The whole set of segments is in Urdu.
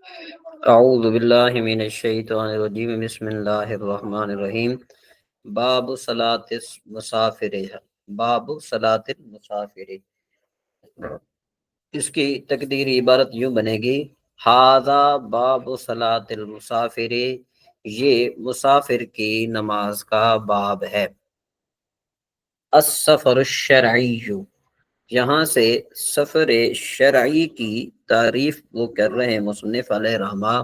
اعوذ باللہ من الشیطان الرجیم بسم اللہ الرحمن الرحیم باب صلاۃ المسافر باب صلاۃ المسافر اس کی تقدیری عبارت یوں بنے گی ھذا باب صلاۃ المسافر یہ مسافر کی نماز کا باب ہے السفر الشرعی یہاں سے سفر شرعی کی تعریف وہ کر رہے ہیں مصنف علیہ رحمہ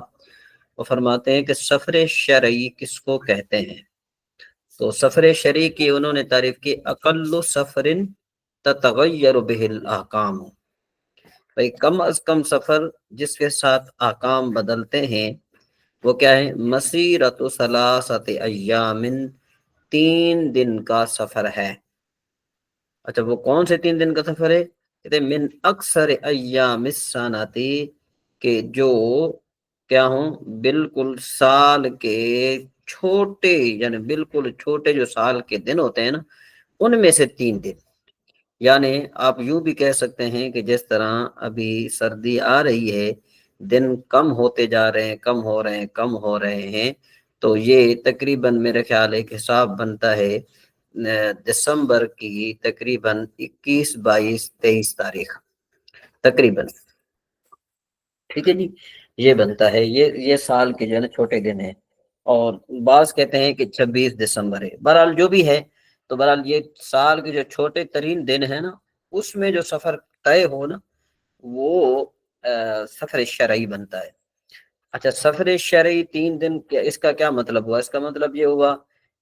وہ فرماتے ہیں کہ سفر شرعی کس کو کہتے ہیں تو سفر شرعی کی انہوں نے تعریف کی اقل سفر تتغیر به الاحکام بھئی کم از کم سفر جس کے ساتھ احکام بدلتے ہیں وہ کیا ہے مسیرت ثلاثت ایام 3 دن کا سفر ہے اچھا وہ کون سے 3 دن کا سفر ہے کہتے ہیں من اکثر ایام السنتی کہ جو کیا ہوں بالکل سال کے چھوٹے یعنی بالکل چھوٹے جو سال کے دن ہوتے ہیں نا ان میں سے 3 دن یعنی آپ یوں بھی کہہ سکتے ہیں کہ جس طرح ابھی سردی آ رہی ہے دن کم ہوتے جا رہے ہیں کم ہو رہے ہیں تو یہ تقریباً میرے خیال ایک حساب بنتا ہے دسمبر کی تقریباً 21 22 23 تاریخ تقریباً ٹھیک ہے جی یہ بنتا ہے یہ سال کے جو ہے نا چھوٹے دن ہیں اور بعض کہتے ہیں کہ 26 دسمبر ہے بہرحال جو بھی ہے تو بہرحال یہ سال کے جو چھوٹے ترین دن ہے نا اس میں جو سفر طے ہو نا وہ سفر شرعی بنتا ہے اچھا سفر شرعی 3 دن اس کا کیا مطلب ہوا اس کا مطلب یہ ہوا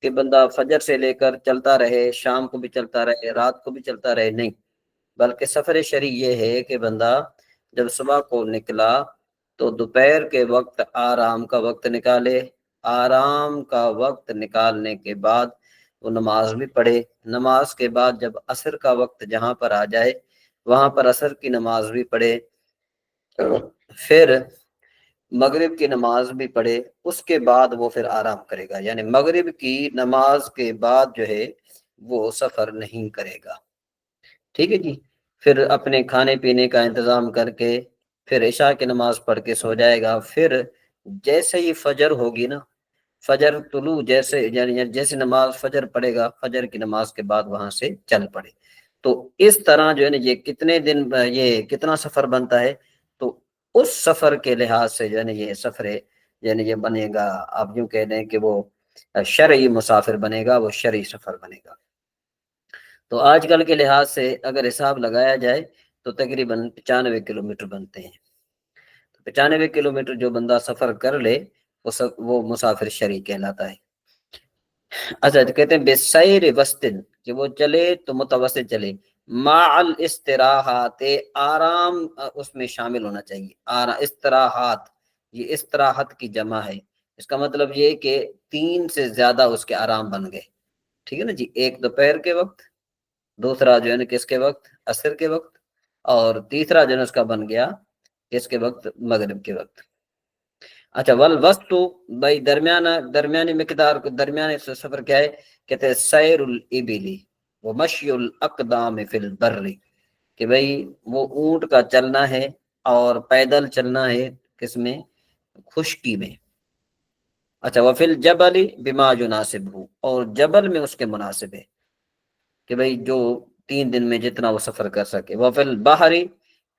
کہ بندہ فجر سے لے کر چلتا رہے شام کو بھی چلتا رہے رات کو بھی چلتا رہے نہیں بلکہ سفر شرعی یہ ہے کہ بندہ جب صبح کو نکلا تو دوپہر کے وقت آرام کا وقت نکالے آرام کا وقت نکالنے کے بعد وہ نماز بھی پڑھے نماز کے بعد جب عصر کا وقت جہاں پر آ جائے وہاں پر عصر کی نماز بھی پڑھے پھر مغرب کی نماز بھی پڑھے اس کے بعد وہ پھر آرام کرے گا یعنی مغرب کی نماز کے بعد جو ہے وہ سفر نہیں کرے گا ٹھیک ہے جی پھر اپنے کھانے پینے کا انتظام کر کے پھر عشاء کی نماز پڑھ کے سو جائے گا پھر جیسے ہی فجر ہوگی نا فجر طلوع جیسے نماز فجر پڑھے گا فجر کی نماز کے بعد وہاں سے چل پڑے تو اس طرح جو ہے نا یہ کتنے دن یہ کتنا سفر بنتا ہے تو اس سفر کے لحاظ سے جو ہے نا یہ سفر ہے یعنی یہ بنے گا آپ یوں کہہ دیں کہ وہ شرعی مسافر بنے گا وہ شرعی سفر بنے گا تو آج کل کے لحاظ سے اگر حساب لگایا جائے تو تقریباً 95 کلومیٹر بنتے ہیں 95 کلومیٹر جو بندہ سفر کر لے وہ مسافر شرعی کہلاتا ہے اچھا کہتے ہیں بسیر وسطن کہ وہ چلے تو متوسط چلے مع الاستراحات آرام اس میں شامل ہونا چاہیے استراحات یہ استراحت کی جمع ہے اس کا مطلب یہ کہ 3 سے زیادہ اس کے آرام بن گئے ٹھیک ہے نا جی ایک دوپہر کے وقت دوسرا جو ہے نا کس کے وقت عصر کے وقت اور تیسرا جو ہے اس کا بن گیا کس کے وقت مغرب کے وقت اچھا والوسط بھائی درمیانی مقدار درمیانے سفر کیا ہے کہتے ہیں سیر الابلی ومشی الاقدام فی البر کہ بھائی وہ اونٹ کا چلنا ہے اور پیدل چلنا ہے کس میں خشکی میں اچھا وفی الجبل بما یناسب ہو اور جبل میں اس کے مناسب ہے کہ بھائی جو 3 دن میں جتنا وہ سفر کر سکے وفی البحر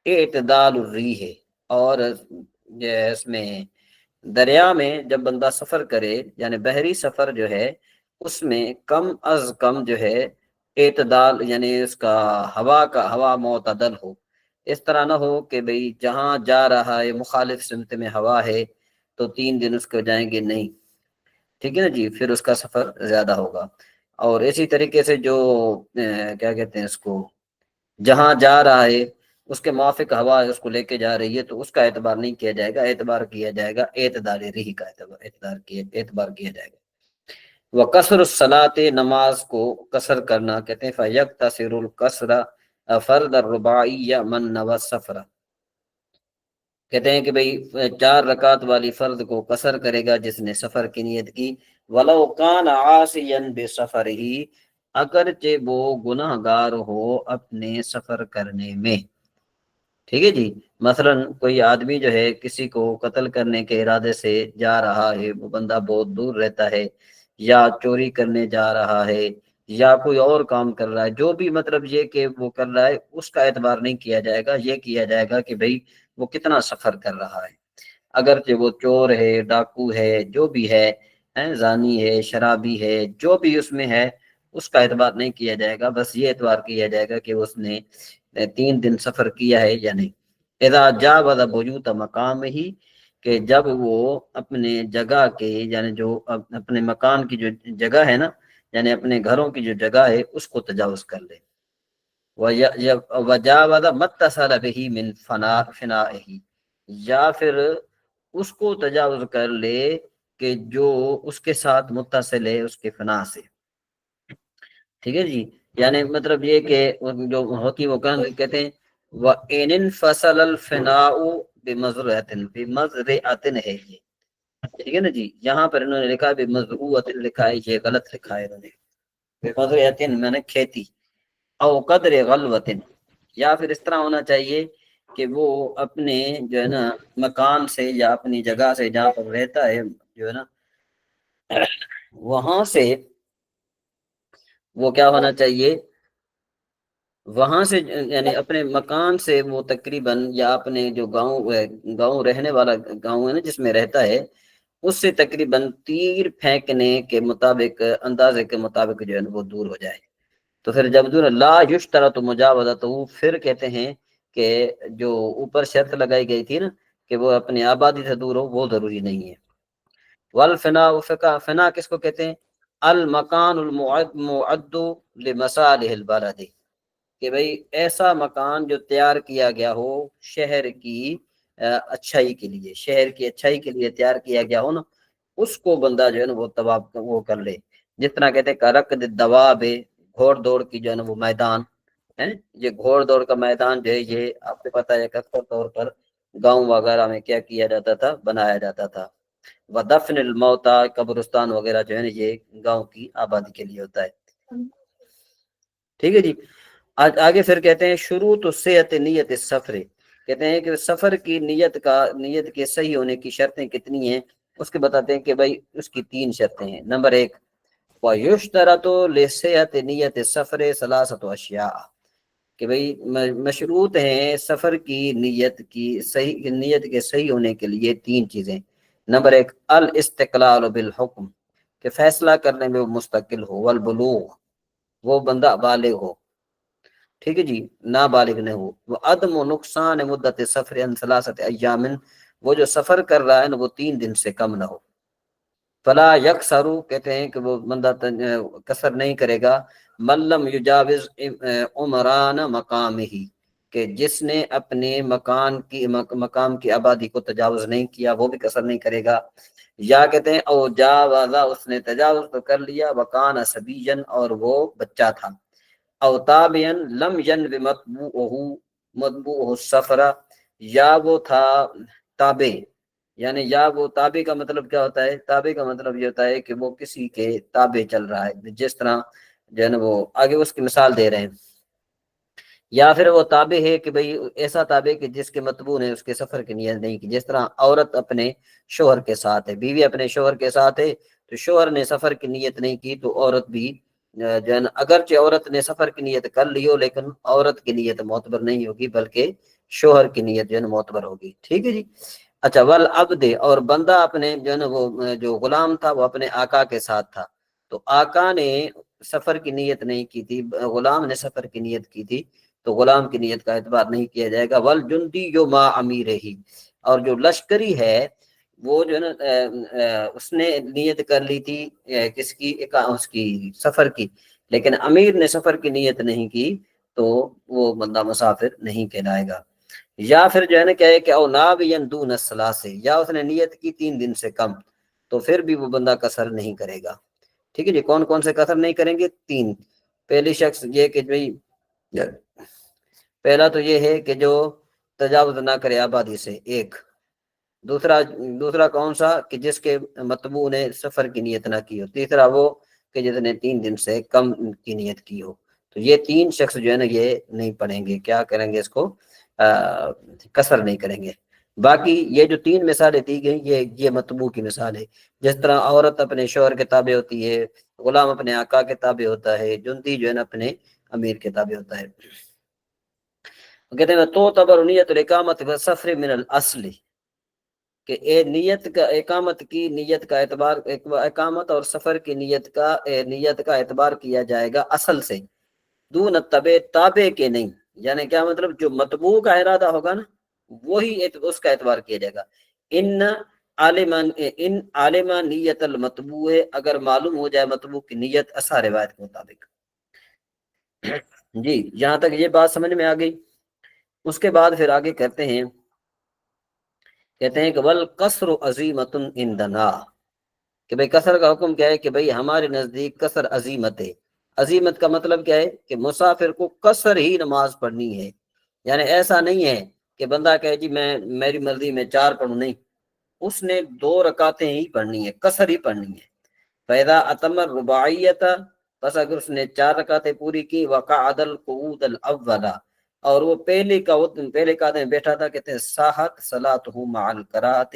اعتدال الریح اور اس میں دریا میں جب بندہ سفر کرے یعنی بحری سفر جو ہے اس میں کم از کم جو ہے اعتدال یعنی اس کا ہوا معتدل ہو اس طرح نہ ہو کہ بھئی جہاں جا رہا ہے مخالف سمت میں ہوا ہے تو 3 دن اس کو جائیں گے نہیں ٹھیک ہے نا جی پھر اس کا سفر زیادہ ہوگا اور اسی طریقے سے جو کیا کہتے ہیں اس کو جہاں جا رہا ہے اس کے موافق ہوا اس کو لے کے جا رہی ہے تو اس کا اعتبار نہیں کیا جائے گا اعتبار کیا جائے گا اعتدال ریح کا اعتبار کیا جائے گا وہ قصر الصلاۃ نماز کو قصر کرنا کہتے ہیں فیقتصر القصر فرد الرباعی من نوى السفر کہتے ہیں کہ بھئی 4 رکعت والی فرض کو قصر کرے گا جس نے سفر کی نیت کی ولو کان عاصیا بسفرہ اگرچہ وہ گناہ گار ہو اپنے سفر کرنے میں ٹھیک ہے جی، مثلا کوئی آدمی جو ہے کسی کو قتل کرنے کے ارادے سے جا رہا ہے، وہ بندہ بہت دور رہتا ہے، یا چوری کرنے جا رہا ہے، یا کوئی اور کام کر رہا ہے، جو بھی مطلب یہ کہ وہ کر رہا ہے، اس کا اعتبار نہیں کیا جائے گا، یہ کیا جائے گا کہ بھئی وہ کتنا سفر کر رہا ہے۔ اگرچہ وہ چور ہے، ڈاکو ہے، جو بھی ہے، زانی ہے، شرابی ہے، جو بھی اس میں ہے، اس کا اعتبار نہیں کیا جائے گا، بس یہ اعتبار کیا جائے گا کہ اس نے 3 دن سفر کیا ہے یا نہیں۔ اذا جاوز بیوت مقام ہی، کہ جب وہ اپنے جگہ کے، یعنی جو اپنے مکان کی جو جگہ ہے نا، یعنی اپنے گھروں کی جو جگہ ہے، اس کو تجاوز کر لے۔ وجاوز متصل به من فنائه، یا پھر اس کو تجاوز کر لے کہ جو اس کے ساتھ متصل ہے اس کے فنا سے۔ ٹھیک ہے جی، یعنی مطلب یہ کہ جو ہوتی وہ کہتے ہیں وَإِنِ انْفَصَلَ الْفِنَاءُ بِمَزْرَعَةٍ، بِمَزْرَعَةٍ ہے یہ، ٹھیک ہے نا جی، یہاں پر انہوں نے لکھا ہے بِمَزْرُوَةٍ، لکھا ہے یہ غلط لکھا ہے انہوں نے، بِمَزْرَعَةٍ میں نے کھیتی، او قدر غلوۃ، یا پھر اس طرح ہونا چاہیے کہ وہ اپنے جو ہے نا مکان سے یا اپنی جگہ سے جہاں پر رہتا ہے جو ہے نا، وہاں سے وہ کیا ہونا چاہیے، وہاں سے یعنی اپنے مکان سے وہ تقریباً، یا اپنے جو گاؤں رہنے والا گاؤں ہے نا جس میں رہتا ہے، اس سے تقریباً تیر پھینکنے کے مطابق، اندازے کے مطابق جو ہے نا وہ دور ہو جائے۔ تو پھر جب دور لا یشترط مجاوزتہ، پھر کہتے ہیں کہ جو اوپر شرط لگائی گئی تھی نا کہ وہ اپنی آبادی سے دور ہو، وہ ضروری نہیں ہے۔ والفنا، فنا کس کو کہتے ہیں؟ المکان المعد لمصالح البلد، کہ بھئی ایسا مکان جو تیار کیا گیا ہو شہر کی اچھائی کے لیے، شہر کی اچھائی کے لیے تیار کیا گیا ہو نا، اس کو بندہ جو ہے نا وہ طواف وہ کر لے۔ جس طرح کہتے ہیں کرکد الدواب، گھوڑ دوڑ کی جو ہے نا وہ میدان ہے، یہ گھوڑ دوڑ کا میدان جو ہے، یہ آپ کو پتہ ہے کہ اکثر طور پر گاؤں وغیرہ میں کیا کیا جاتا تھا، بنایا جاتا تھا۔ ودفن الموتى، قبرستان وغیرہ جو ہے نا یہ گاؤں کی آبادی کے لیے ہوتا ہے۔ ٹھیک ہے جی، آگے پھر کہتے ہیں شروط صحت نیت السفر، کہتے ہیں کہ سفر کی نیت کے صحیح ہونے کی شرطیں کتنی ہیں، اس کے بتاتے ہیں کہ بھائی اس کی 3 شرطیں ہیں۔ نمبر 1، وَيُشْتَرَطُ لِصِحَّةِ نِيَّةِ السَّفْرِ ثَلَاثَةُ أَشْيَاء، کہ بھئی مشروط ہیں سفر کی نیت کے صحیح ہونے کے لیے 3 چیزیں۔ نمبر 1، الاستقلال بالحکم، کہ فیصلہ کرنے میں وہ مستقل ہو، والبلوغ، وہ بندہ بالغ ہو، ٹھیک ہے جی، نابالغ نہ ہو، وہ عدم و نقصان مدت سفر عن 3 ایام، وہ جو سفر کر رہا ہے نا وہ 3 دن سے کم نہ ہو۔ فلا یکسرو، کہتے ہیں کہ وہ بندہ کسر نہیں کرے گا، من لم یجاوز عمران مقام ہی، کہ جس نے اپنے مقام کی آبادی کو تجاوز نہیں کیا، وہ بھی کسر نہیں کرے گا۔ یا کہتے ہیں او جاوزا، اس نے تجاوز تو کر لیا، وکان صبیًا، اور وہ بچہ تھا، او تابعا لم ینو مطبوعہ السفر، یا وہ تھا تابع، یعنی یا وہ تابع کا مطلب کیا ہوتا ہے؟ تابع کا مطلب یہ ہوتا ہے کہ وہ کسی کے تابع چل رہا ہے، جس طرح جو ہے نا وہ آگے اس کی مثال دے رہے ہیں۔ یا پھر وہ تابع ہے کہ بھئی ایسا تابع کہ جس کے متبوع نے اس کے سفر کی نیت نہیں کی، جس طرح عورت اپنے شوہر کے ساتھ ہے، بیوی اپنے شوہر کے ساتھ ہے، تو شوہر نے سفر کی نیت نہیں کی تو عورت بھی جو ہے نا، اگرچہ عورت نے سفر کی نیت کر لی ہو، لیکن عورت کی نیت معتبر نہیں ہوگی، بلکہ شوہر کی نیت جو ہے نا معتبر ہوگی۔ ٹھیک ہے جی، اچھا، والعبد، اور بندہ اپنے جو ہے نا وہ جو غلام تھا وہ اپنے آقا کے ساتھ تھا، تو آقا نے سفر کی نیت نہیں کی تھی، غلام نے سفر کی نیت کی تھی، تو غلام کی نیت کا اعتبار نہیں کیا جائے گا۔ والجندی جو ما امیر ہی، اور جو لشکری ہے وہ جو ہے نا اس نے نیت کر لی تھی کس کی؟ اس کی سفر کی، لیکن امیر نے سفر کی نیت نہیں کی تو وہ بندہ مسافر نہیں کہلائے گا۔ یا پھر جو ہے نا کیا ہے کہ او نابین دون الثلاث، یا اس نے نیت کی 3 دن سے کم، تو پھر بھی وہ بندہ قصر نہیں کرے گا۔ ٹھیک ہے جی، کون کون سے قصر نہیں کریں گے؟ 3۔ پہلی شخص یہ کہ بھئی پہلا تو یہ ہے کہ جو تجاوز نہ کرے آبادی سے، 1۔ دوسرا کون سا؟ کہ جس کے متبوع نے سفر کی نیت نہ کی ہو۔ تیسرا وہ کہ جس نے 3 دن سے کم کی نیت کی ہو۔ تو یہ 3 شخص جو ہے نا یہ نہیں پڑھیں گے، کیا کریں گے اس کو؟ کسر نہیں کریں گے۔ باقی یہ جو 3 مثالیں دی گئیں یہ مطبوع کی مثال ہے۔ جس طرح عورت اپنے شوہر کے تابع ہوتی ہے، غلام اپنے آقا کے تابع ہوتا ہے، جندی جو ہے نا اپنے امیر کے تابع ہوتا ہے۔ کہتے ہیں تو تبر نیت الاقامت والسفر من الاصل، کہ نیت کا اقامت کی نیت کا اعتبار، اقامت اور سفر کی نیت کا اعتبار کیا جائے گا اصل سے، دون تبع تابع کے نہیں۔ یعنی کیا مطلب، جو مطبوع کا ارادہ ہوگا نا وہی اس کا اعتبار کیا جائے گا۔ ان عالم نیت المطبوع، اگر معلوم ہو جائے مطبوع کی نیت اصح روایت کے مطابق۔ جی یہاں تک یہ بات سمجھ میں آ گئی۔ اس کے بعد پھر آگے کہتے ہیں کہ والقصر عزیمۃ عندنا، کہ بھئی قصر کا حکم کیا ہے کہ بھئی ہمارے نزدیک قصر عزیمت ہے۔ عزیمت کا مطلب کیا ہے کہ مسافر کو قصر ہی نماز پڑھنی ہے۔ یعنی ایسا نہیں ہے کہ بندہ کہے جی میری مرضی میں 4 پڑھوں، نہیں، اس نے 2 رکعتیں ہی پڑھنی ہے، قصر ہی پڑھنی ہے۔ فَإِذَا أَتَمَّ الرُّبَاعِيَّةَ، بس اگر اس نے 4 رکعتیں پوری کی، وَقَعَدَ الْقُعُودَ الْأَوَّلَ، اور وہ پہلے قعدے میں بیٹھا تھا، کہتے ہیں صحت صلاته مع القراءة،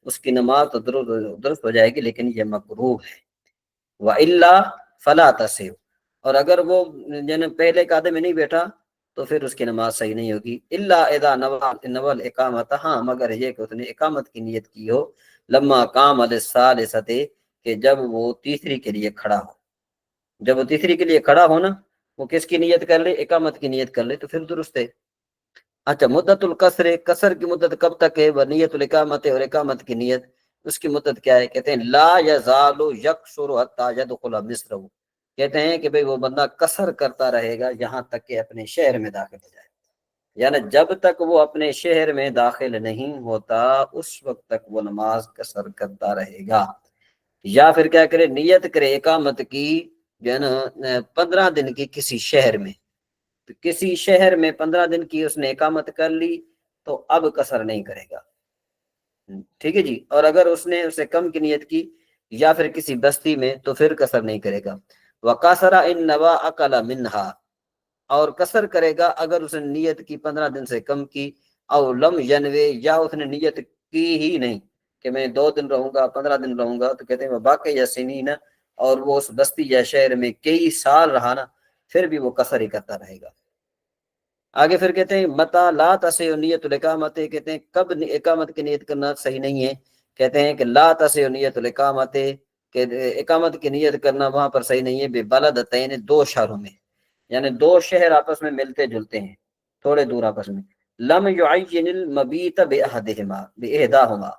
اس کی نماز تو درست ہو جائے گی، لیکن یہ مکروہ ہے۔ وَإِلَّا فَلَا تَصِحُ، اور اگر وہ پہلے قعدے میں نہیں بیٹھا تو پھر اس کی نماز صحیح نہیں ہوگی۔ الا اذا نوى الاقامت، ہاں مگر یہ کہ اس نے اقامت کی نیت کی ہو، لما قام للثالثۃ، کہ جب وہ تیسری کے لیے کھڑا ہو۔ جب وہ تیسری کے لیے کھڑا ہو نا، وہ کس کی نیت کر لے؟ اقامت کی نیت کر لے تو پھر درست ہے۔ اچھا، مدت القصر، قصر کی مدت کب تک ہے؟ نیت الاقامت، اور اقامت کی نیت اس کی مدت کیا ہے؟ کہتے ہیں لا یزال یقصر حتی یدخل مصر، کہتے ہیں کہ بھئی وہ بندہ قصر کرتا رہے گا یہاں تک کہ اپنے شہر میں داخل ہو جائے۔ یعنی جب تک وہ اپنے شہر میں داخل نہیں ہوتا اس وقت تک وہ نماز قصر کرتا رہے گا۔ یا پھر کیا کرے؟ نیت کرے اقامت کی جو ہے نا 15 دن کی کسی شہر میں، تو کسی شہر میں 15 دن کی اس نے اقامت کر لی تو اب قصر نہیں کرے گا، ٹھیک ہے جی۔ اور اگر اس نے اسے کم کی نیت کی یا پھر کسی بستی میں تو پھر قصر نہیں کرے گا۔ وَقَصَرَ إِن نَوَى أَقَلَ مِنْهَا، اور قصر کرے گا اگر اس نے نیت کی 15 دن سے کم کی، او لم ینوے، یا اس نے نیت کی ہی نہیں کہ میں 2 دن رہوں گا 15 دن رہوں گا، تو کہتے ہیں وہ باقی یا سنین، اور وہ اس بستی یا شہر میں کئی سال رہا نا، پھر بھی وہ قصر ہی کرتا رہے گا۔ آگے پھر کہتے ہیں متا لا تصح نیت الاقامت، کہتے ہیں کب اقامت کی نیت کرنا صحیح نہیں ہے؟ کہتے ہیں کہ لا تصح نیت الاقامت، کہ اقامت کی نیت کرنا وہاں پر صحیح نہیں ہے، ببلدتین، 2 شہروں میں، یعنی 2 شہر آپس میں ملتے جلتے ہیں، تھوڑے دور آپس میں۔ لم یعین المبیت باحداہما،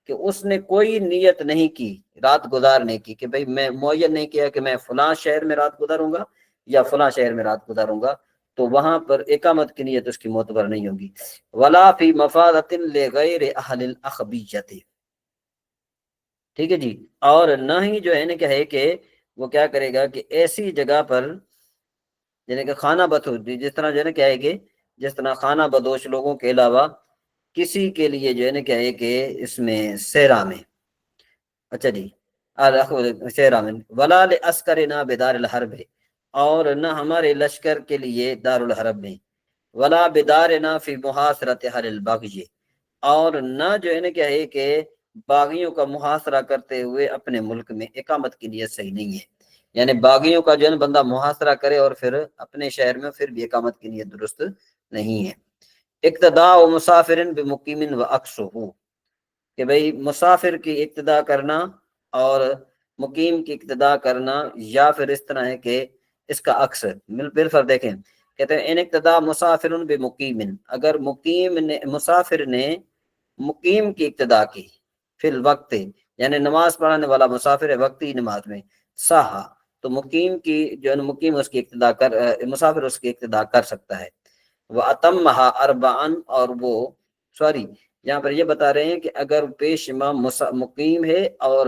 کہ اس نے کوئی نیت نہیں کی رات گزارنے کی، کہ بھئی میں معین نہیں کیا کہ میں فلاں شہر میں رات گزاروں گا یا فلاں شہر میں رات گزاروں گا، تو وہاں پر اقامت کی نیت اس کی معتبر نہیں ہوگی۔ ولا فی مفادۃ لغیر اہل الاخبیۃ، ٹھیک ہے جی۔ اور نہ ہی جو ہے نا کہ ہے کہ وہ کیا کرے گا کہ ایسی جگہ پر، یعنی کہ خانہ بدوش، جس طرح جو ہے نا کیا ہے کہ جس طرح خانہ بدوش لوگوں کے علاوہ کسی کے لیے جو ہے نا کیا ہے کہ اس میں صحرا میں، اچھا جی، صحرا میں، ولا لعسکرنا بدار الحرب، اور نہ ہمارے لشکر کے لیے دار الحرب میں، ولا بدارنا فی محاصرۃ اہل البغی، اور نہ جو ہے نا کیا ہے کہ باغیوں کا محاصرہ کرتے ہوئے اپنے ملک میں اقامت کی نیت صحیح نہیں ہے۔ یعنی باغیوں کا جو ہے بندہ محاصرہ کرے اور پھر اپنے شہر میں پھر بھی اقامت کی نیت درست نہیں ہے۔ اقتداء و مسافر بمقیم و عکسہ، کہ بھئی مسافر کی اقتداء کرنا اور مقیم کی اقتداء کرنا، یا پھر اس طرح ہے کہ اس کا عکس بالفرض دیکھیں، کہتے ہیں ان اقتداء مسافر بمقیم، اگر مسافر نے مقیم کی اقتداء کی فی الوقت، یعنی نماز پڑھانے والا مسافر ہے وقتی نماز میں، صحا، تو مقیم کی جو ہے مقیم اس کی اقتداء مسافر اس کی اقتداء کر سکتا ہے۔ وہ اتمہا اربعا، اور وہ سوری یہاں پر یہ بتا رہے ہیں کہ اگر پیش امام مقیم ہے اور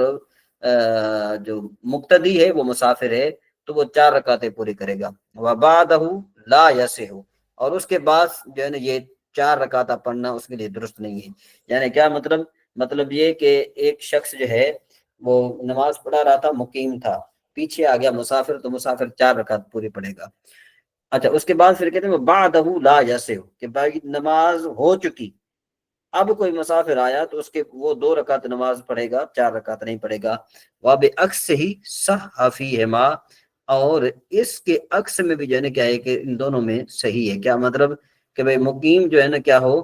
جو مقتدی ہے وہ مسافر ہے تو وہ 4 رکعتیں پوری کرے گا۔ وبعدہ لا یصح، اور اس کے بعد جو ہے نا یہ 4 رکعتیں پڑھنا اس کے لیے درست نہیں ہے۔ یعنی کیا مطلب یہ کہ ایک شخص جو ہے وہ نماز پڑھا رہا تھا، مقیم تھا، پیچھے آ گیا مسافر، تو مسافر 4 رکعت پوری پڑھے گا۔ اچھا اس کے بعد پھر کہتے ہیں بعدہ لا یسع، کہ بھائی نماز ہو چکی، اب کوئی مسافر آیا تو اس کے وہ 2 رکعت نماز پڑھے گا، 4 رکعت نہیں پڑھے گا۔ وبعکس ہی صح فیہما، اور اس کے عکس میں بھی جو ہے نا کیا ہے کہ ان دونوں میں صحیح ہے۔ کیا مطلب کہ بھائی مقیم جو ہے نا کیا ہو،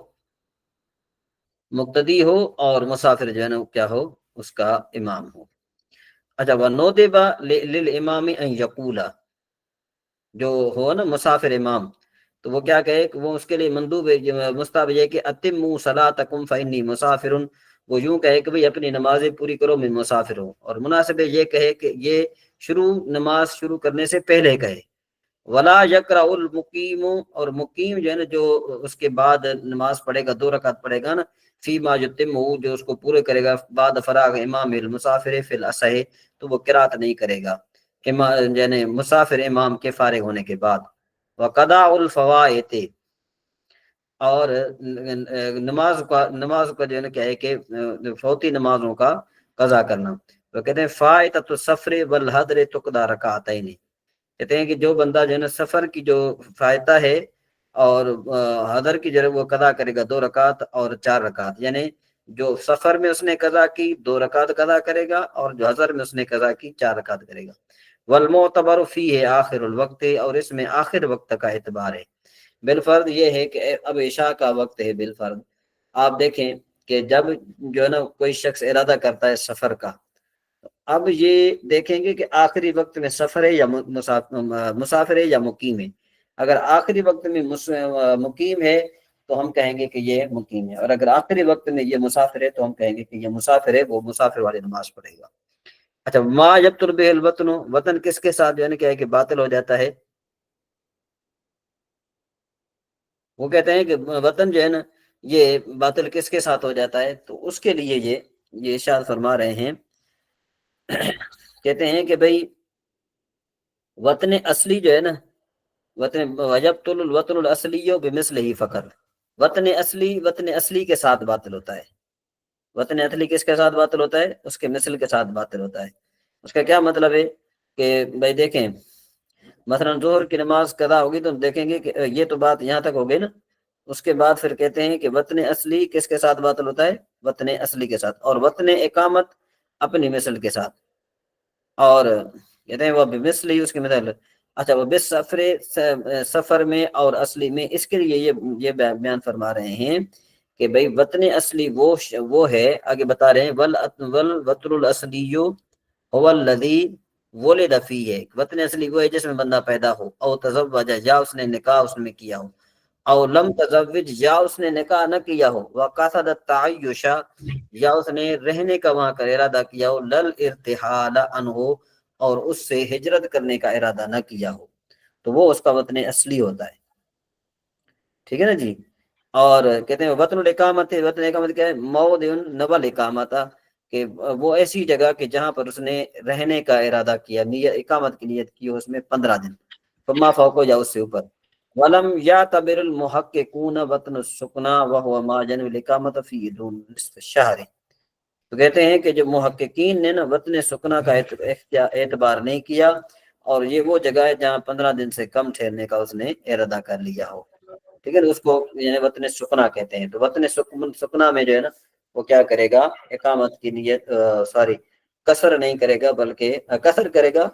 مقتدی ہو، اور مسافر جو ہے نا کیا ہو، اس کا امام ہو۔ اچھا وَنُودِبَ لِلْإِمَامِ أَن يَقُولَ، جو ہو نا مسافر امام، تو وہ کیا کہے کہ وہ اس کے لیے مندوب ہے، مستحب ہے کہ اتموا صلاتکم فانی مسافر، وہ یوں کہے کہ بھئی اپنی نمازیں پوری کرو میں مسافر ہوں، اور مناسب ہے یہ کہے کہ یہ نماز شروع کرنے سے پہلے کہے۔ ولا یقرأ المقیم، اور مقیم جو ہے نا جو اس کے بعد نماز پڑھے گا، 2 رکعت پڑھے گا نا، فی ما یتمہ، جو اس کو پورے کرے گا بعد فراغ امام المسافر فی الاصح، تو وہ قرات نہیں کرے گا یعنی مسافر امام کے فارغ ہونے کے بعد۔ وقضاء الفوائت، اور نماز کا جو ہے نا کیا ہے کہ فوتی نمازوں کا قضا کرنا۔ وہ کہتے ہیں فائتۃ السفر والحضر تقضی رکعتین، کہتے ہیں کہ جو بندہ جو ہے نا سفر کی جو فائدہ ہے اور حضر کی جو ہے وہ قضا کرے گا 2 رکعت اور 4 رکعت، یعنی جو سفر میں اس نے قضا کی 2 رکعت قضا کرے گا، اور جو حضر میں اس نے قضا کی 4 رکعت کرے گا۔ والمعتبر فیہ آخر الوقت، اور اس میں آخر وقت کا اعتبار ہے۔ بالفرض یہ ہے کہ اب عشاء کا وقت ہے، بالفرض آپ دیکھیں کہ جب جو ہے نا کوئی شخص ارادہ کرتا ہے سفر کا، اب یہ دیکھیں گے کہ آخری وقت میں سفر ہے یا مسافر ہے یا مقیم ہے۔ اگر آخری وقت میں مقیم ہے تو ہم کہیں گے کہ یہ مقیم ہے، اور اگر آخری وقت میں یہ مسافر ہے تو ہم کہیں گے کہ یہ مسافر ہے، وہ مسافر والی نماز پڑھے گا۔ اچھا ما یبطل بہ الوطن، وطن کس کے ساتھ جو ہے نا کیا ہے کہ باطل ہو جاتا ہے؟ وہ کہتے ہیں کہ وطن جو ہے نا یہ باطل کس کے ساتھ ہو جاتا ہے؟ تو اس کے لیے یہ ارشاد فرما رہے ہیں، کہتے ہیں کہ بھئی وطن اصلی جو ہے نا، وجبتل الوطن الاصلی بمثلہ فقط، وطن اصلی کے ساتھ باطل ہوتا ہے۔ وطن اصلی کس کے ساتھ باطل ہوتا ہے؟ اس کے مثل کے ساتھ باطل ہوتا ہے۔ اس کا کیا مطلب ہے کہ بھائی دیکھیں مثلا ظہر کی نماز قضا ہوگی تو دیکھیں گے کہ یہ تو بات یہاں تک ہو گئی نا، اس کے بعد پھر کہتے ہیں کہ وطن اصلی کس کے ساتھ باطل ہوتا ہے؟ وطن اصلی کے ساتھ، اور وطن اقامت اپنی مثل کے ساتھ، اور کہتے ہیں وہ بمثلی اس کی مثل۔ اچھا وہ بسفر، سفر میں اور اصلی میں، اس کے لیے یہ بیان فرما رہے ہیں کہ بھئی وطن اصلی وہ ہے، آگے بتا رہے ہیں والوطن الاصلی هو الذی ولد فیہ، وطن اصلی وہ ہے جس میں بندہ پیدا ہو، او تزوج، یا اس نے نکاح اس میں کیا ہو، او لم تزوج، یا اس نے نکاح نہ کیا ہو، وقصد التعیش، یا اس نے رہنے کا وہاں کا ارادہ کیا ہو، لل ارتحال عنہ، اور اس سے ہجرت کرنے کا ارادہ نہ کیا ہو، تو وہ اس کا وطن اصلی ہوتا ہے۔ ٹھیک ہے نا جی۔ اور کہتے ہیں وطن الاقامت، وطن اقامت کیا ہے؟ موضع نوى الاقامت، کہ وہ ایسی جگہ کہ جہاں پر اس نے رہنے کا ارادہ کیا، اقامت کی نیت کی اس میں 15 دن، فما فوق، یا اس سے اوپر۔ ولم يعتبر المحققون وطن السکنا وهو ما جنب الاقامت فی دون نصف الشہر، تو کہتے ہیں کہ جو محققین نے نا وطن سکنا کا اعتبار نہیں کیا، اور یہ وہ جگہ ہے جہاں 15 دن سے کم ٹھہرنے کا اس نے ارادہ کر لیا ہو، ٹھیک ہے، اس کو یعنی وطن سکنا کہتے ہیں۔ تو وطن سکنا میں جو ہے نا وہ کیا کرے گا؟ اقامت کی نیت قصر نہیں کرے گا، بلکہ قصر کرے گا،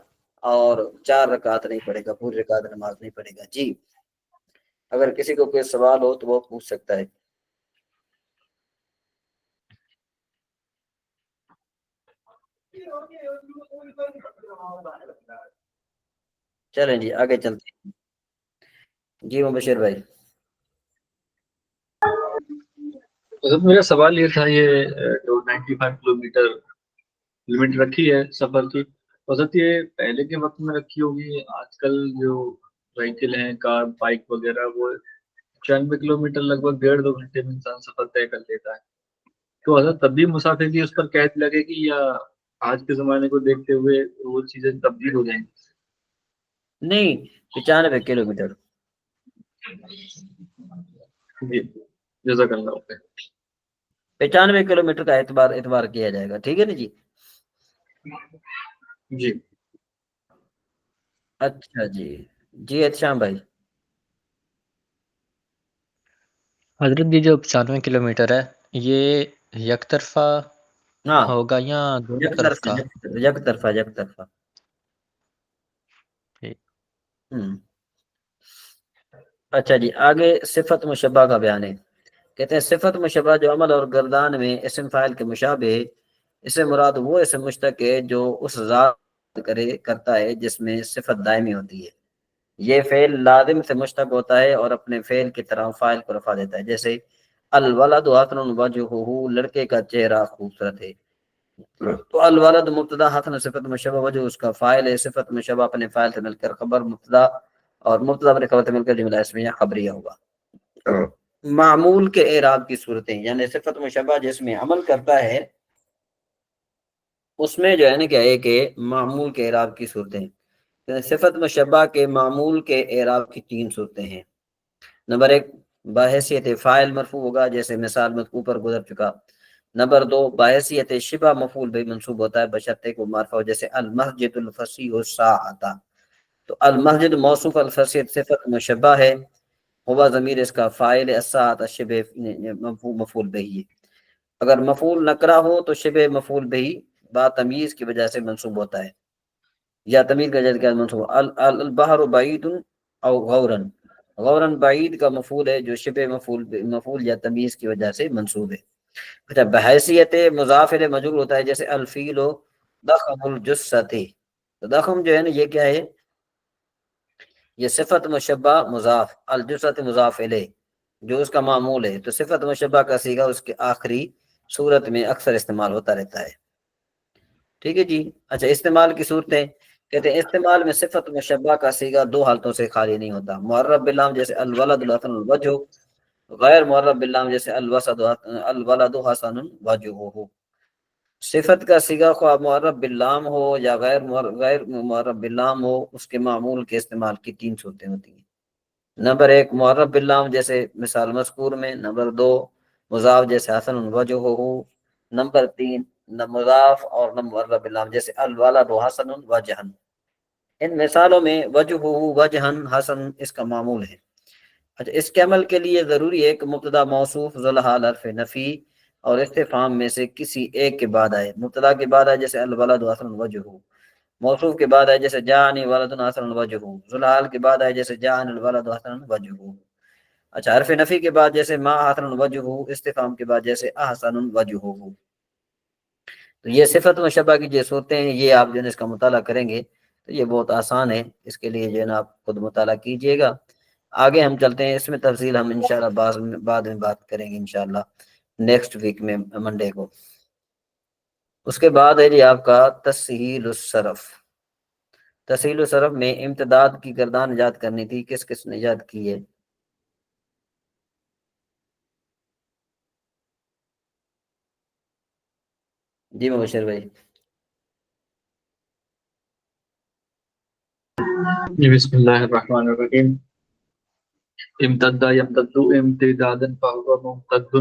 اور 4 رکعت نہیں پڑھے گا، پوری رکعت نماز نہیں پڑھے گا۔ جی اگر کسی کو کوئی سوال ہو تو وہ پوچھ سکتا ہے۔ چلیں جی آگے چلتے ہیں۔ جی مبشر بھائی۔ حضرت میرا سوال یہ تھا، یہ جو 95 کلومیٹر لمٹ رکھی ہے سفر کی، حضرت یہ پہلے کے وقت میں رکھی ہوگی؟ آج کل جو وہیکل ہیں، کار بائک وغیرہ، وہ 96 کلومیٹر لگ بھگ 1.5-2 گھنٹے میں انسان سفر طے کر لیتا ہے، تو حضرت تب بھی مسافر کی اس پر قید لگے گی، یا آج کے زمانے کو دیکھتے ہوئے وہ چیزیں تبدیل ہو جائیں گی؟ نہیں 95 کلومیٹر۔ جی جزاک اللہ خیر۔ 95 کلومیٹر کا اعتبار کیا جائے گا، ٹھیک ہے نا جی۔ جی اچھا جی، جی احتشام بھائی۔ حضرت یہ جو 95 کلومیٹر ہے یہ یک طرفہ ہاں ہوگا یا دونوں یک طرف طرفہ کا؟ یک طرفہ یک طرفہ ٹھیک۔ اچھا جی، آگے صفت مشبہ کا بیان ہے۔ کہتے ہیں صفت مشبہ جو عمل اور گردان میں اسم فاعل کے مشابہ ہے، اس سے مراد وہ اسم مشتق ہے جو اس ذات کرتا ہے جس میں صفت دائمی ہوتی ہے۔ یہ فعل لازم سے مشتق ہوتا ہے اور اپنے فعل کی طرح فاعل کو رفع دیتا ہے، جیسے الولد حسن وجہہ، لڑکے کا چہرہ خوبصورت ہے۔ تو الولد مبتدا، حسن صفت مشبہ، وجہ اس کا فاعل ہے۔ صفت مشبہ اپنے فاعل سے مل کر خبر مبتدا اور مبتدا اپنے خبر سے مل کر جملہ اسمیہ خبریہ ہوگا۔ معمول کے اعراب کی صورتیں، یعنی صفت مشبہ جس میں عمل کرتا ہے اس میں جو ہے نا کیا ہے کہ معمول کے اعراب کی صورتیں، صفت مشبہ کے معمول کے اعراب کی 3 صورتیں ہیں۔ نمبر 1 بحیثیت فاعل مرفوع ہوگا، جیسے مثال میں اوپر گزر چکا۔ نمبر 2 بحیثیت شبہ مفعول بھی منصوب ہوتا ہے بشرطے کو معرفہ ہو، جیسے المسجد الفصیح الساعۃ۔ تو المسجد موصوف، الفصیح صفت مشبہ ہے، ہوا ضمیر اس کا فاعل، الساعۃ شبہ مفعول بھی ہے۔ اگر مفعول نکرہ ہو تو شبہ مفعول بھی با تمیز کی وجہ سے منصوب ہوتا ہے، یا تمیز کا جد کا منصوب۔ البحر بعید او غورن، غورن بعید کا مفعول ہے جو شبہ مفعول یا تمیز کی وجہ سے منصوب ہے۔ اچھا، بحیثیت مضاف الیہ مجرور ہوتا ہے، جیسے الفیل ضخم الجثۃ۔ تو ضخم جو ہے نا یہ کیا ہے، یہ صفت مشبہ مضاف، الجثۃ مضاف الیہ جو اس کا معمول ہے۔ تو صفت مشبہ کا صیغہ اس کے آخری صورت میں اکثر استعمال ہوتا رہتا ہے۔ ٹھیک ہے جی۔ اچھا، استعمال کی صورتیں، کہتے ہیں استعمال میں صفت مشبہ کا صیغہ 2 حالتوں سے خالی نہیں ہوتا، معرب باللام جیسے الولد الحسن الوجہ، غیر معرب باللام جیسے الولد حسن وجہہ۔ صفت کا صیغہ خواہ معرب باللام ہو یا غیر معرب باللام ہو، اس کے معمول کے استعمال کی 3 صورتیں ہوتی ہیں۔ نمبر 1 معرب باللام جیسے مثال مذکور میں۔ نمبر 2 مضاف جیسے حسن وجہہ۔ نمبر 3 مضاف اور معرب باللام جیسے الولد حسن وجہن۔ ان مثالوں میں وجہہ وجہن حسن اس کا معمول ہے۔ اچھا، اس کے عمل کے لیے ضروری ہے کہ مبتدا موصوف ذوالحال حرف نفی اور استفہام میں سے کسی ایک کے بعد آئے۔ مبتدا کے بعد آئے جیسے الولد حسن وجہہ، موصوف کے بعد آئے جیسے جاءنی ولد حسن وجہہ، ذوالحال کے بعد آئے جیسے جاءنی الولد حسن وجہہ۔ اچھا، حرف نفی کے بعد جیسے ما حسن وجہہ، استفہام کے بعد جیسے احسن وجہہ۔ تو یہ صفت مشبہ کی جو صورتیں ہیں، یہ آپ جو ہے اس کا مطالعہ کریں گے تو یہ بہت آسان ہے، اس کے لیے جو ہے نا آپ خود مطالعہ کیجئے گا۔ آگے ہم چلتے ہیں، اس میں تفصیل ہم انشاءاللہ بعد میں بات کریں گے انشاءاللہ نیکسٹ ویک میں منڈے کو۔ اس کے بعد ہے جی آپ کا تسہیل الصرف۔ تسہیل الصرف میں امتداد کی گردان ایجاد کرنی تھی، کس کس نے ایجاد کی ہے؟ جی مبشر بھائی۔ بسم اللہ الرحمن الرحیم۔ امتد یمتد امتدادا فهو ممتد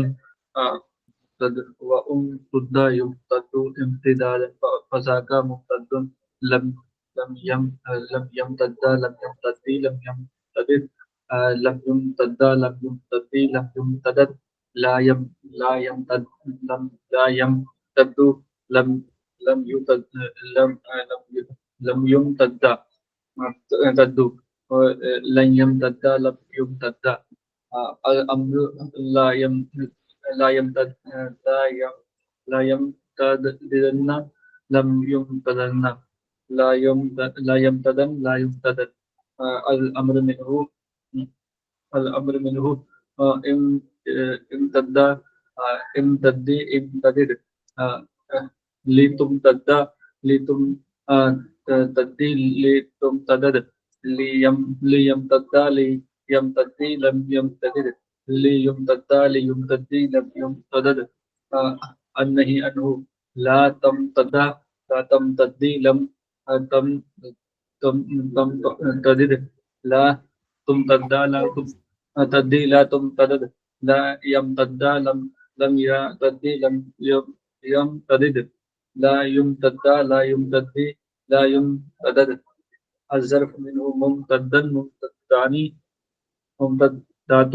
وامتد يمتد امتدادا فذاك ممتد لم يمتد لم يمتد لم يمتد لم يمتد لم يمتد لم يمتد لا يمتد لا يمتد لم يمتد لم يمتد لن يمتد لم يمتد الأمر لا يمتد لا يمتدن لم يمتدن لا يمتدن لا يمتدن الأمر منه امتد امتدي امتدد لتمتد تدي لتمتدد ليمتد ليمتدي لم يمتدد ليمتد ليمتدي لم يمتدد النهي عنه لا تمتد لا تمتدي لم تمتدد لا تمتد لا تمتدي لا تمتدد لا يمتد لم يمتدي لم يمتدد لا يمتد لا يمتدي لا يمتدد الظرف منه ممتدا ممتدان ممتدات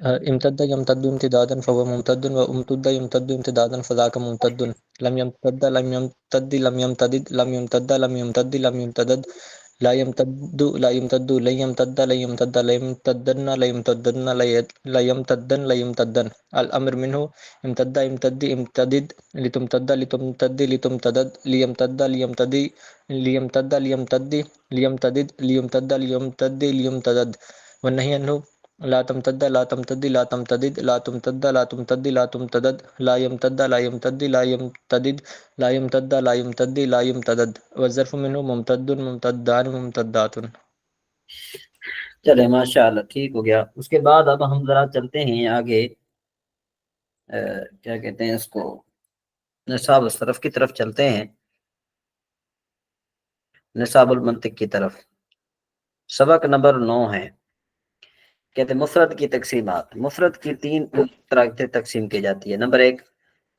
امتد يمتد امتدادا فهو ممتد وامتد يمتد امتدادا فذاك ممتد لم يمتد لم يمتد لم يمتدد لم يمتد لم يمتد لم يمتدد لا يمتد لا يمتد لن يمتد لا يمتد لا يمتدن لا يمتدن لا يمتدن لا يمتدن الأمر منه امتد امتد امتدد لتمتد لتمتد لتمتدد ليمتد ليمتدي ليمتد ليمتدي ليمتدد ليمتد ليمتد ليمتدد والنهي عنه لا تمتد لا تمتد لا تمتدد لا تمتد لا تمتد لا تمتدد لا يمتد لا يمتد لا يمتدد لا يمتد لا يمتد لا يمتدد والظرف منه ممتد ممتدان ممتدات. چلے ماشاءاللہ ٹھیک ہو گیا. اس کے بعد اب ہم ذرا چلتے ہیں آگے، کیا کہتے ہیں اس کو، نصاب الصرف کی طرف چلتے ہیں، نصاب المنطق کی طرف. سبق نمبر 9 ہے. کہتے ہیں مفرد کی تقسیمات. مفرد کی 3 طرح سے تقسیم کی جاتی ہے. نمبر 1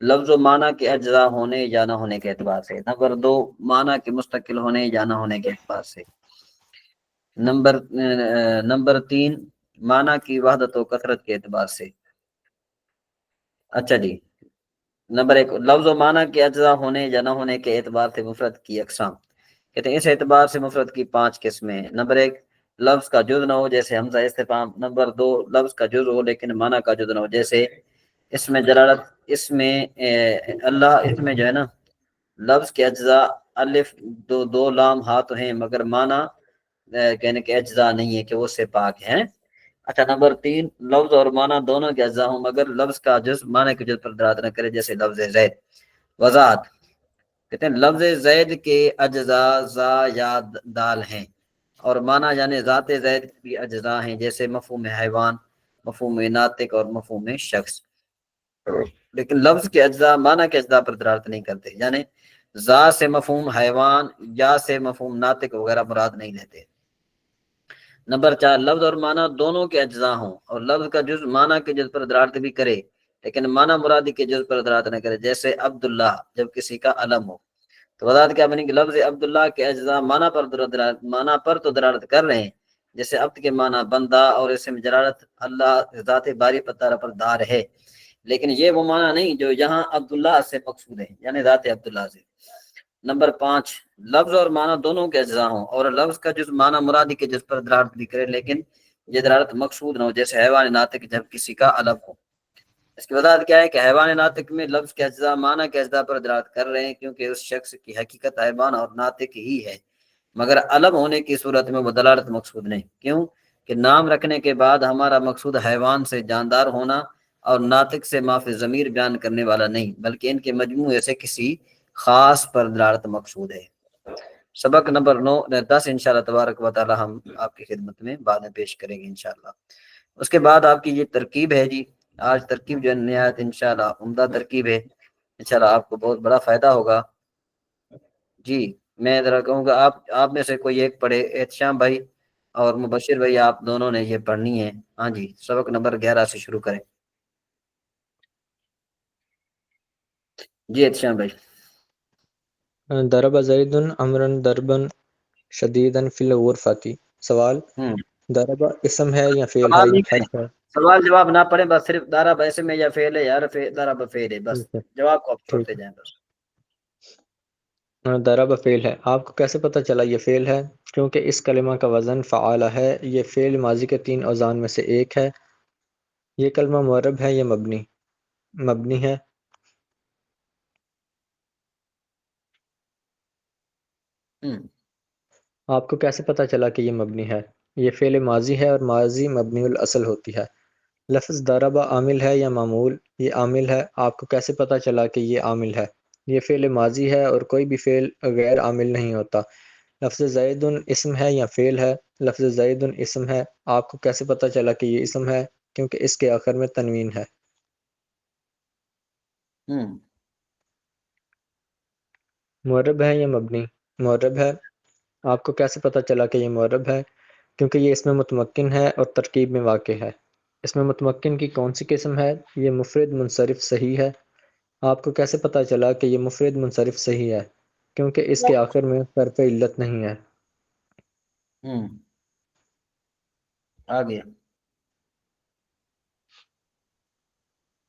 لفظ و معنی کے اجزاء ہونے یا نہ ہونے کے اعتبار سے. نمبر 2 معنی کے مستقل ہونے یا نہ ہونے کے اعتبار سے. نمبر 3 معنی کی وحدت و کثرت کے اعتبار سے. اچھا جی. نمبر 1 لفظ و معنی کے اجزاء ہونے یا نہ ہونے کے اعتبار سے مفرد کی اقسام. کہتے ہیں اس اعتبار سے مفرد کی 5 قسمیں ہیں. نمبر 1 لفظ کا جز نہ ہو جیسے حمزہ استفہام. نمبر 2 لفظ کا جز ہو لیکن معنی کا جز نہ ہو جیسے اس میں جلالت، اس میں اللہ، اس میں جو ہے نا لفظ کے اجزاء الف دو لام ہاتھ ہیں مگر معنی کہنے کے اجزاء نہیں ہے کہ وہ سے پاک ہیں. اچھا نمبر 3 لفظ اور معنی دونوں کے اجزاء ہوں مگر لفظ کا جز معنی کے جز پر دلالت نہ کرے جیسے لفظ زید. وضاحت. کہتے ہیں لفظ زید کے اجزاء زا یا دال ہیں اور معنی یعنی ذات زید کی اجزاء ہیں جیسے مفہوم حیوان، مفہوم ناطق اور مفہوم شخص. لیکن لفظ کے اجزاء معنی کے اجزاء پر دلالت نہیں کرتے، یعنی ذا سے مفہوم حیوان یا سے مفہوم ناطق وغیرہ مراد نہیں لیتے. نمبر 4 لفظ اور معنی دونوں کے اجزاء ہوں اور لفظ کا جز معنی کے جز پر دلالت بھی کرے لیکن معنی مرادی کے جز پر دلالت نہ کرے جیسے عبداللہ جب کسی کا علم ہو. تو وضاحت کیا بنی کہ لفظ عبداللہ کے اجزاء معنی پر تو دلالت کر رہے ہیں جیسے عبد کے معنی بندہ اور اسم جلالت اللہ ذات باری پتارہ پر دار ہے، لیکن یہ وہ معنی نہیں جو یہاں عبداللہ سے مقصود ہے یعنی ذات عبداللہ سے. نمبر 5 لفظ اور معنی دونوں کے اجزاء ہوں اور لفظ کا جز معنی مرادی کے جز پر دلالت بھی کرے لیکن یہ دلالت مقصود نہ ہو جیسے حیوان ناطق جب کسی کا علم ہو. اس کی وضاحت کیا ہے کہ حیوان ناطق میں لفظ کے اجزاء معنی کے اجزاء پر دلالت کر رہے ہیں کیونکہ اس شخص کی حقیقت حیوان اور ناطق ہی ہے مگر علم ہونے کی صورت میں وہ دلالت مقصود نہیں. کیوں کہ نام رکھنے کے بعد ہمارا مقصود حیوان سے جاندار ہونا اور ناطق سے معافی ضمیر بیان کرنے والا نہیں بلکہ ان کے مجموعے سے کسی خاص پر دلالت مقصود ہے. سبق نمبر 10 انشاءاللہ تبارک و تعالی ہم آپ کی خدمت میں بعد میں پیش کریں گے انشاءاللہ. اس کے بعد آپ کی یہ ترکیب ہے جی، آج ترکیب جو ہے نہایت انشاءاللہ عمدہ ترکیب ہے، انشاءاللہ آپ کو بہت بڑا فائدہ ہوگا. جی میں ذرا کہوں گا آپ میں سے کوئی ایک پڑھے، احتشام بھائی اور مبشر بھائی آپ دونوں نے یہ پڑھنی ہے. ہاں جی سبق نمبر 11 سے شروع کریں. جی احتشام بھائی. ضرب زید عمرا ضربا شدیدا فی الغرفۃ. سوال ضرب اسم ہے یا فعل ہے سوال یا نہیں کریں، حرف ہے؟ سوال جواب نہ پڑھیں، بس صرف دارا ایسے میں یا فعل ہے یا حرف ہے، دارا فعل ہے، بس ٹھیک ہے جواب کو آپ ٹھیک چھوڑتے جائیں بس. ہے. ضرب فعل ہے. آپ کو کیسے پتہ چلا یہ فعل ہے؟ کیونکہ اس کلمہ کا وزن فعال ہے. یہ فعل ماضی کے 3 اوزان میں سے ایک ہے. یہ کلمہ معرب ہے یا مبنی ہے؟ آپ کو کیسے پتہ چلا کہ یہ مبنی ہے؟ یہ فعل ماضی ہے اور ماضی مبنی الاصل ہوتی ہے. لفظ ضرب عامل ہے یا معمول؟ یہ عامل ہے. آپ کو کیسے پتہ چلا کہ یہ عامل ہے؟ یہ فعل ماضی ہے اور کوئی بھی فعل غیر عامل نہیں ہوتا. لفظ زید اسم ہے یا فعل ہے؟ لفظ زید اسم ہے. آپ کو کیسے پتہ چلا کہ یہ اسم ہے؟ کیونکہ اس کے آخر میں تنوین ہے. معرب ہے یا مبنی؟ معرب ہے. آپ کو کیسے پتہ چلا کہ یہ معرب ہے؟ کیونکہ یہ اس میں متمکن ہے اور ترکیب میں واقع ہے. اس میں متمکن کی کون سی قسم ہے؟ یہ مفرد منصرف صحیح ہے۔ آپ کو کیسے پتہ چلا کہ یہ مفرد منصرف صحیح ہے؟ کیونکہ اس کے آخر میں حرف علت نہیں ہے۔ آگے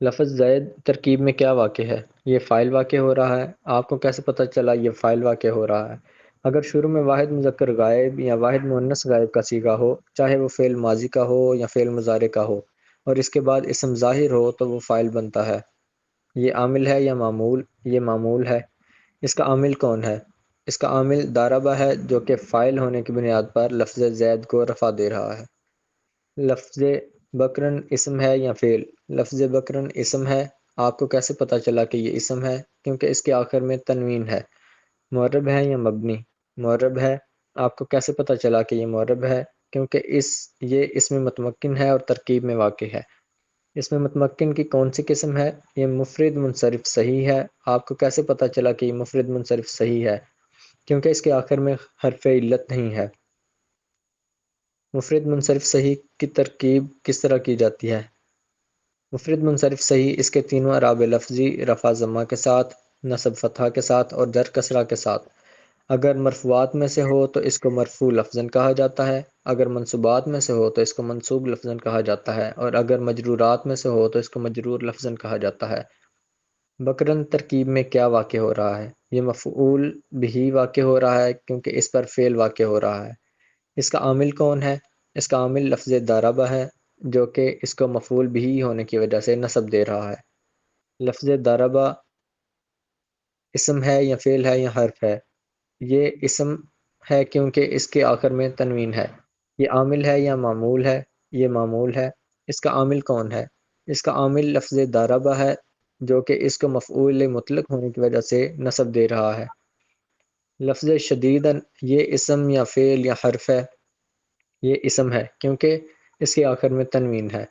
لفظ زید ترکیب میں کیا واقع ہے؟ یہ فاعل واقع ہو رہا ہے۔ آپ کو کیسے پتہ چلا یہ فاعل واقع ہو رہا ہے؟ اگر شروع میں واحد مذکر غائب یا واحد مؤنث غائب کا صیغہ ہو، چاہے وہ فعل ماضی کا ہو یا فعل مضارع کا ہو، اور اس کے بعد اسم ظاہر ہو تو وہ فاعل بنتا ہے۔ یہ عامل ہے یا معمول؟ یہ معمول ہے۔ اس کا عامل کون ہے؟ اس کا عامل ضاربہ ہے، جو کہ فاعل ہونے کی بنیاد پر لفظ زید کو رفع دے رہا ہے۔ لفظ بکرن اسم ہے یا فعل؟ لفظ بکرن اسم ہے۔ آپ کو کیسے پتہ چلا کہ یہ اسم ہے؟ کیونکہ اس کے آخر میں تنوین ہے۔ معرب ہے یا مبنی؟ معرب ہے۔ آپ کو کیسے پتہ چلا کہ یہ معرب ہے؟ کیونکہ یہ اسم متمکن ہے اور ترکیب میں واقع ہے۔ اس میں متمکن کی کون سی قسم ہے؟ یہ مفرد منصرف صحیح ہے۔ آپ کو کیسے پتہ چلا کہ یہ مفرد منصرف صحیح ہے؟ کیونکہ اس کے آخر میں حرف علت نہیں ہے۔ مفرد منصرف صحیح کی ترکیب کس طرح کی جاتی ہے؟ مفرد منصرف صحیح اس کے تینوں اعراب لفظی رفع ضمہ کے ساتھ، نصب فتحہ کے ساتھ اور جر کسرہ کے ساتھ۔ اگر مرفوعات میں سے ہو تو اس کو مرفوع لفظاً کہا جاتا ہے، اگر منصوبات میں سے ہو تو اس کو منصوب لفظاً کہا جاتا ہے، اور اگر مجرورات میں سے ہو تو اس کو مجرور لفظاً کہا جاتا ہے۔ بکرن ترکیب میں کیا واقع ہو رہا ہے؟ یہ مفعول بھی واقع ہو رہا ہے کیونکہ اس پر فعل واقع ہو رہا ہے۔ اس کا عامل کون ہے؟ اس کا عامل لفظ ضاربہ ہے، جو کہ اس کو مفعول بھی ہونے کی وجہ سے نصب دے رہا ہے۔ لفظ ضاربہ اسم ہے یا فعل ہے یا حرف ہے؟ یہ اسم ہے کیونکہ اس کے آخر میں تنوین ہے۔ یہ عامل ہے یا معمول ہے؟ یہ معمول ہے۔ اس کا عامل کون ہے؟ اس کا عامل لفظ ضاربہ ہے، جو کہ اس کو مفعول مطلق ہونے کی وجہ سے نصب دے رہا ہے۔ لفظ شدیداً یہ اسم یا فعل یا حرف ہے؟ یہ اسم ہے کیونکہ اس کے آخر میں تنوین ہے۔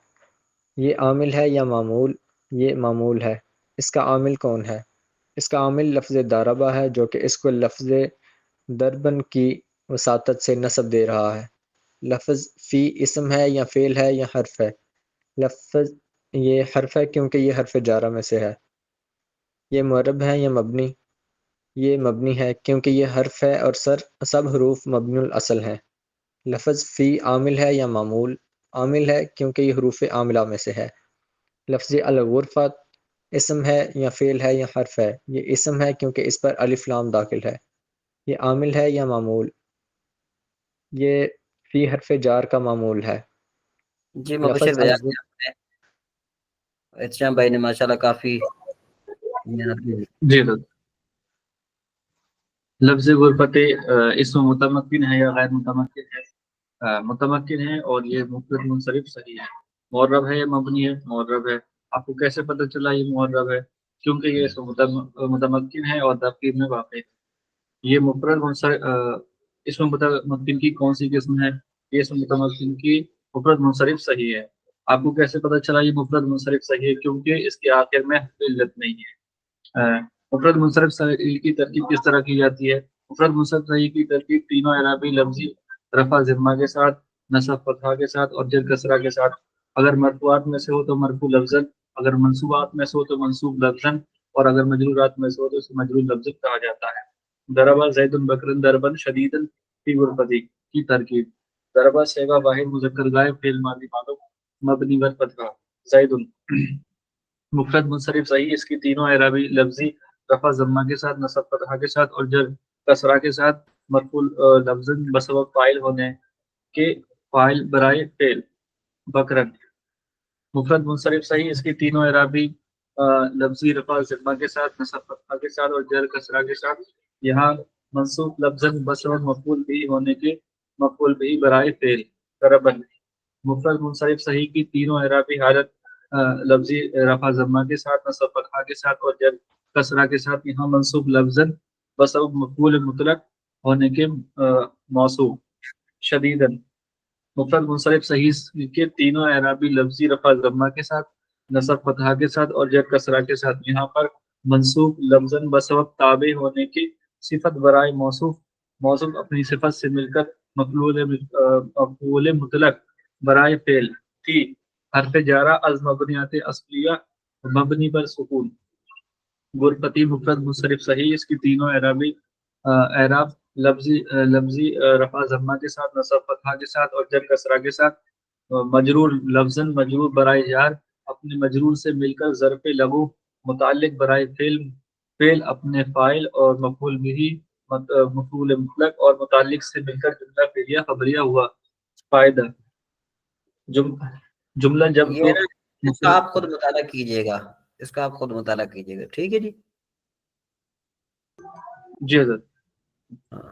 یہ عامل ہے یا معمول؟ یہ معمول ہے۔ اس کا عامل کون ہے؟ اس کا عامل لفظ ضاربہ ہے، جو کہ اس کو لفظ ضربن کی وساطت سے نصب دے رہا ہے۔ لفظ فی اسم ہے یا فعل ہے یا حرف ہے؟ لفظ یہ حرف ہے کیونکہ یہ حرف جارہ میں سے ہے۔ یہ معرب ہے یا مبنی؟ یہ مبنی ہے کیونکہ یہ حرف ہے اور سب حروف مبنی الاصل ہیں۔ لفظ فی عامل ہے یا معمول؟ عامل ہے کیونکہ یہ حروف عاملہ میں سے ہے۔ لفظ الغرفۃ اسم ہے یا فعل ہے یا حرف ہے؟ یہ اسم ہے کیونکہ اس پر الف لام داخل ہے۔ یہ عامل ہے یا معمول؟ یہ فی حرف جار کا معمول ہے۔ جی مبشر بھائی، ارشاد بھائی نے ماشاءاللہ کافی محنت کی۔ جی سر، لفظ غرفت اسم متمکن ہے یا غیر متمکن ہے؟ متمکن ہے اور یہ مفرد منصرف صحیح ہے۔ معرب ہے یا مبنی ہے؟ معرب ہے۔ آپ کو کیسے پتہ چلا یہ معرب ہے؟ کیونکہ یہ اسم متمکن ہے اور ترکیب میں واقع ہے۔ یہ مفرد اسم متمکن کی کون سی قسم ہے؟ یہ اسم متمکن کی مفرد منصرف صحیح ہے۔ آپ کو کیسے پتہ چلا یہ مفرد منصرف صحیح ہے؟ کیونکہ اس کے آخر میں حرف علت نہیں ہے۔ مفرد منصرف صحیح کی ترکیب کس طرح کی جاتی ہے؟ مفرد منصرف صحیح کی ترکیب تینوں اعرابی لفظی رفع ضمہ کے ساتھ، نصب فتحہ کے ساتھ اور جر کسرہ کے ساتھ۔ اگر مرفوعات میں سے ہو تو مرفوع لفظاً، اگر منصوبات میں سے ہو تو منصوب لفظاً، اور اگر مجرورات میں سے ہو تو اسے مجرور لفظاً کہا جاتا ہے۔ ضربہ زید بکرن ضرباً شدیداً فی غرفتی کی ترکیب: ضربہ صیغہ واحد مذکر غائب فعل ماضی معلوم مبنی بر فتحہ زید مفرد منصرف صحیح، اس کی تینوں اعرابی لفظی رفع ضمہ کے ساتھ، نصب فتحہ کے ساتھ اور جر کسرہ کے ساتھ، مرفوع لفظاً بسبب فاعل ہونے کے فاعل برائے فعل بکرن۔ مفرد منصرف صحیح، اس کی تینوں اعرابی لفظی رفع ضمہ کے ساتھ، نصب فتحہ کے ساتھ اور جر کسرہ کے ساتھ، یہاں منصوب لفظاً بسبب مفعول بھی ہونے کے مفعول بھی برائے فعل ضربن۔ مفرد منصرف صحیح کی تینوں اعرابی حالت لفظی رفع ضمہ کے ساتھ، نصب فتحہ کے ساتھ اور جر کسرہ کے ساتھ، یہاں منصوب لفظاً بسبب مفعول مطلق ہونے کے موصوف شدیداً۔ مفرد منصرف صحیح کے تینوں اعرابی لفظی رفع ضمہ کے ساتھ، نصب فتحہ کے ساتھ اور جر کسرہ کے ساتھ، یہاں پر منصوب لفظاً بسبب تابع ہونے کی صفت برائے موصوف، موصوف اپنی صفت سے مل کر مفعول مطلق برائے فعل تھی حرف جارہ از مبنیات اصلیہ مبنی پر سکون. غرفتی مفرد منصرف صحیح، اس کی تینوں اعراب لفظی رفع ضمہ کے ساتھ، نصب فتحہ کے ساتھ اور جر کسرہ کے ساتھ. مجرور لفظاً مجرور برائے جار اپنے مجرور سے مل کر ظرف لغو، متعلق برائے فعل اپنے فاعل اور مفعول بھی مفعول مطلق اور متعلق سے مل کر جملہ فعلیہ خبریہ ہوا. فائدہ جملہ جب یہ نا اس کا آپ خود مطالعہ کیجیے گا، اس کا آپ خود مطالعہ کیجیے گا، ٹھیک ہے جی. جی حضرت. ہاں